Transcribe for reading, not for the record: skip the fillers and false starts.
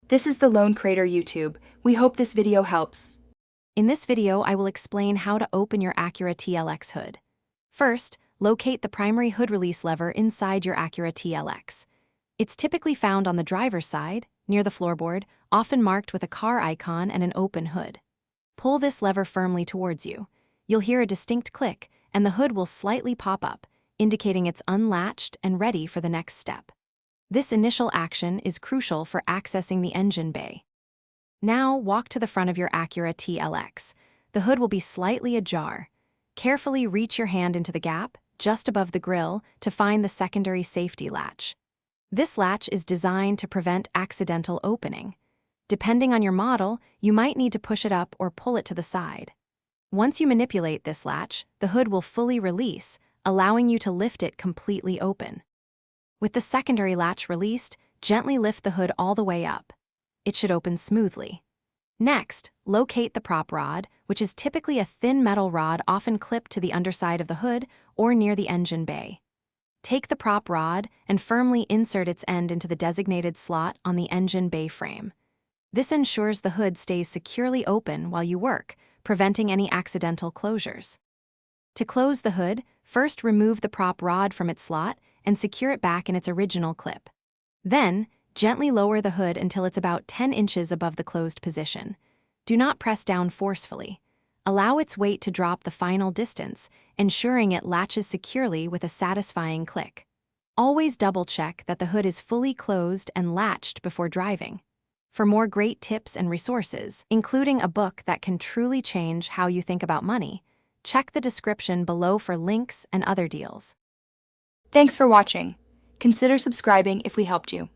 This is the Lone Crater YouTube. We hope this video helps. In this video, I will explain how to open your Acura TLX hood. First, locate the primary hood release lever inside your Acura TLX. It's typically found on the driver's side, near the floorboard, often marked with a car icon and an open hood. Pull this lever firmly towards you. You'll hear a distinct click, and the hood will slightly pop up, indicating it's unlatched and ready for the next step. This initial action is crucial for accessing the engine bay. Now, walk to the front of your Acura TLX. The hood will be slightly ajar. Carefully reach your hand into the gap, just above the grille, to find the secondary safety latch. This latch is designed to prevent accidental opening. Depending on your model, you might need to push it up or pull it to the side. Once you manipulate this latch, the hood will fully release, allowing you to lift it completely open. With the secondary latch released, gently lift the hood all the way up. It should open smoothly. Next, locate the prop rod, which is typically a thin metal rod often clipped to the underside of the hood or near the engine bay. Take the prop rod and firmly insert its end into the designated slot on the engine bay frame. This ensures the hood stays securely open while you work, preventing any accidental closures. To close the hood, first remove the prop rod from its slot and secure it back in its original clip. Then, gently lower the hood until it's about 10 inches above the closed position. Do not press down forcefully. Allow its weight to drop the final distance, ensuring it latches securely with a satisfying click. Always double-check that the hood is fully closed and latched before driving. For more great tips and resources, including a book that can truly change how you think about money, check the description below for links and other deals. Thanks for watching. Consider subscribing if we helped you.